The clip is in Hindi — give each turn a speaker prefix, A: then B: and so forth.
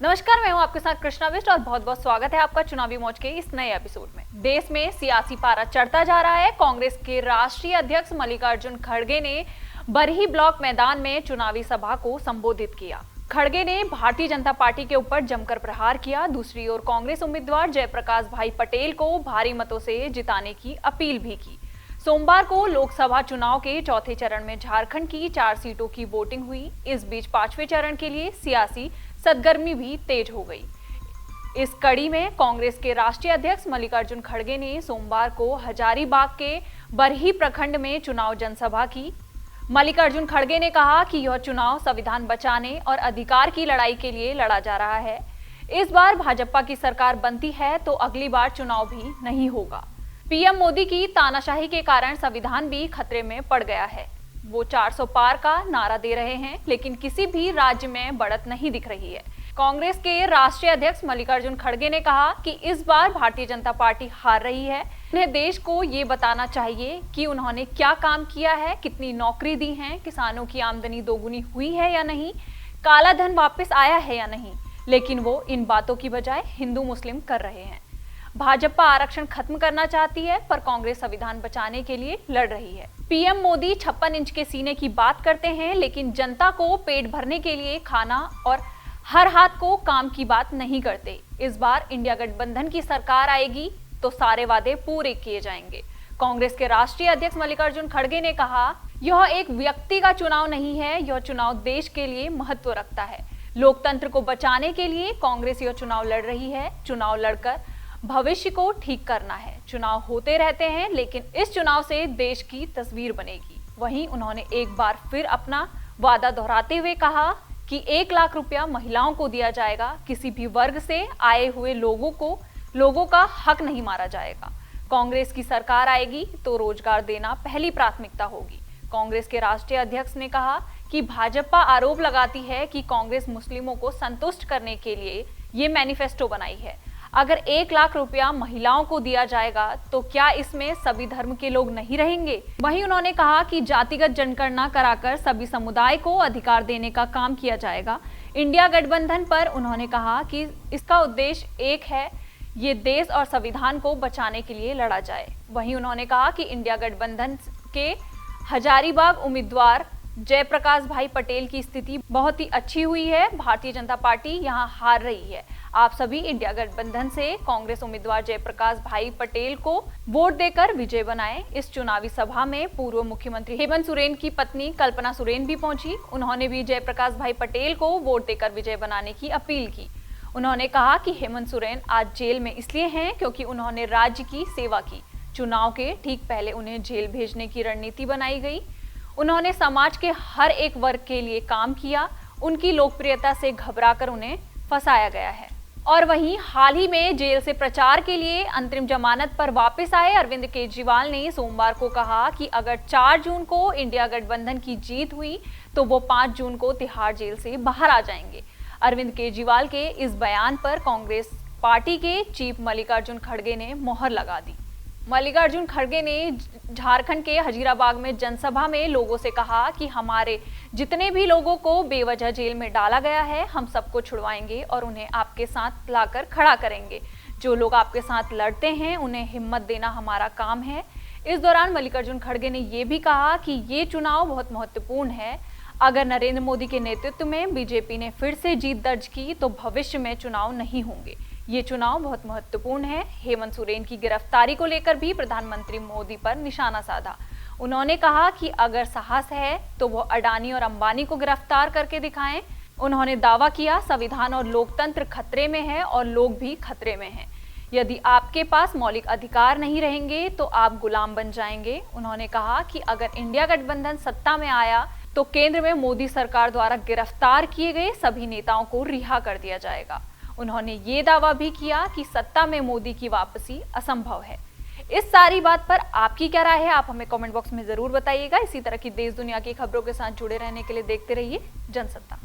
A: नमस्कार, मैं हूं आपके साथ कृष्णा बिष्ट और बहुत बहुत स्वागत है आपका चुनावी मौज के इस नए एपिसोड में। देश में सियासी पारा चढ़ता जा रहा है। कांग्रेस के राष्ट्रीय अध्यक्ष मल्लिकार्जुन खड़गे ने बरही ब्लॉक मैदान में चुनावी सभा को संबोधित किया। खड़गे ने भारतीय जनता पार्टी के ऊपर जमकर प्रहार किया। दूसरी ओर कांग्रेस उम्मीदवार जयप्रकाश भाई पटेल को भारी मतों से जिताने की अपील भी की। सोमवार को लोकसभा चुनाव के चौथे चरण में झारखंड की 4 सीटों की वोटिंग हुई। इस बीच 5वें चरण के लिए सियासी सरगर्मी भी तेज हो गई। इस कड़ी में कांग्रेस के राष्ट्रीय अध्यक्ष मल्लिकार्जुन खड़गे ने सोमवार को हजारीबाग के बरही प्रखंड में चुनाव जनसभा की। मल्लिकार्जुन खड़गे ने कहा कि यह चुनाव संविधान बचाने और अधिकार की लड़ाई के लिए लड़ा जा रहा है। इस बार भाजपा की सरकार बनती है तो अगली बार चुनाव भी नहीं होगा। पीएम मोदी की तानाशाही के कारण संविधान भी खतरे में पड़ गया है। वो 400 पार का नारा दे रहे हैं, लेकिन किसी भी राज्य में बढ़त नहीं दिख रही है। कांग्रेस के राष्ट्रीय अध्यक्ष मल्लिकार्जुन खड़गे ने कहा कि इस बार भारतीय जनता पार्टी हार रही है। उन्हें देश को ये बताना चाहिए कि उन्होंने क्या काम किया है, कितनी नौकरी दी है, किसानों की आमदनी दोगुनी हुई है या नहीं, काला धन वापस आया है या नहीं। लेकिन वो इन बातों की बजाय हिंदू मुस्लिम कर रहे हैं। भाजपा आरक्षण खत्म करना चाहती है, पर कांग्रेस संविधान बचाने के लिए लड़ रही है। पीएम मोदी 56 इंच के सीने की बात करते हैं, लेकिन जनता को पेट भरने के लिए खाना और हर हाथ को काम की बात नहीं करते। इस बार इंडिया गठबंधन की सरकार आएगी तो सारे वादे पूरे किए जाएंगे। कांग्रेस के राष्ट्रीय अध्यक्ष मल्लिकार्जुन खड़गे ने कहा, यह एक व्यक्ति का चुनाव नहीं है, यह चुनाव देश के लिए महत्व रखता है। लोकतंत्र को बचाने के लिए कांग्रेस यह चुनाव लड़ रही है। चुनाव लड़कर भविष्य को ठीक करना है। चुनाव होते रहते हैं, लेकिन इस चुनाव से देश की तस्वीर बनेगी। वहीं उन्होंने एक बार फिर अपना वादा दोहराते हुए कहा कि 1 लाख रुपया महिलाओं को दिया जाएगा। किसी भी वर्ग से आए हुए लोगों का हक नहीं मारा जाएगा। कांग्रेस की सरकार आएगी तो रोजगार देना पहली प्राथमिकता होगी। कांग्रेस के राष्ट्रीय अध्यक्ष ने कहा कि भाजपा आरोप लगाती है कि कांग्रेस मुस्लिमों को संतुष्ट करने के लिए ये मैनिफेस्टो बनाई है। अगर 1 लाख रुपया महिलाओं को दिया जाएगा तो क्या इसमें सभी धर्म के लोग नहीं रहेंगे? वहीं उन्होंने कहा कि जातिगत जनगणना कराकर सभी समुदाय को अधिकार देने का काम किया जाएगा। इंडिया गठबंधन पर उन्होंने कहा कि इसका उद्देश्य एक है, ये देश और संविधान को बचाने के लिए लड़ा जाए। वहीं उन्होंने कहा कि इंडिया गठबंधन के हजारीबाग उम्मीदवार जयप्रकाश भाई पटेल की स्थिति बहुत ही अच्छी हुई है। भारतीय जनता पार्टी यहां हार रही है। आप सभी इंडिया गठबंधन से कांग्रेस उम्मीदवार जयप्रकाश भाई पटेल को वोट देकर विजय बनाएं। इस चुनावी सभा में पूर्व मुख्यमंत्री हेमंत सोरेन की पत्नी कल्पना सोरेन भी पहुंची। उन्होंने भी जयप्रकाश भाई पटेल को वोट देकर विजय बनाने की अपील की। उन्होंने कहा कि हेमंत सोरेन आज जेल में इसलिए हैं क्योंकि उन्होंने राज्य की सेवा की। चुनाव के ठीक पहले उन्हें जेल भेजने की रणनीति बनाई गई। उन्होंने समाज के हर एक वर्ग के लिए काम किया। उनकी लोकप्रियता से घबराकर उन्हें फंसाया गया है। और वहीं हाल ही में जेल से प्रचार के लिए अंतरिम जमानत पर वापस आए अरविंद केजरीवाल ने सोमवार को कहा कि अगर 4 जून को इंडिया गठबंधन की जीत हुई तो वो 5 जून को तिहाड़ जेल से बाहर आ जाएंगे। अरविंद केजरीवाल के इस बयान पर कांग्रेस पार्टी के चीफ मल्लिकार्जुन खड़गे ने मोहर लगा दी। मल्लिकार्जुन खड़गे ने झारखंड के हजारीबाग में जनसभा में लोगों से कहा कि हमारे जितने भी लोगों को बेवजह जेल में डाला गया है, हम सबको छुड़वाएंगे और उन्हें आपके साथ लाकर खड़ा करेंगे। जो लोग आपके साथ लड़ते हैं उन्हें हिम्मत देना हमारा काम है। इस दौरान मल्लिकार्जुन खड़गे ने यह भी कहा कि ये चुनाव बहुत महत्वपूर्ण है। अगर नरेंद्र मोदी के नेतृत्व में बीजेपी ने फिर से जीत दर्ज की तो भविष्य में चुनाव नहीं होंगे। ये चुनाव बहुत महत्वपूर्ण है। हेमंत सोरेन की गिरफ्तारी को लेकर भी प्रधानमंत्री मोदी पर निशाना साधा। उन्होंने कहा कि अगर साहस है तो वो अडानी और अंबानी को गिरफ्तार करके दिखाएं। उन्होंने दावा किया संविधान और लोकतंत्र खतरे में है और लोग भी खतरे में हैं। यदि आपके पास मौलिक अधिकार नहीं रहेंगे तो आप गुलाम बन जाएंगे। उन्होंने कहा कि अगर इंडिया गठबंधन सत्ता में आया तो केंद्र में मोदी सरकार द्वारा गिरफ्तार किए गए सभी नेताओं को रिहा कर दिया जाएगा। उन्होंने ये दावा भी किया कि सत्ता में मोदी की वापसी असंभव है। इस सारी बात पर आपकी क्या राय है, आप हमें कमेंट बॉक्स में जरूर बताइएगा। इसी तरह की देश दुनिया की खबरों के साथ जुड़े रहने के लिए देखते रहिए जनसत्ता।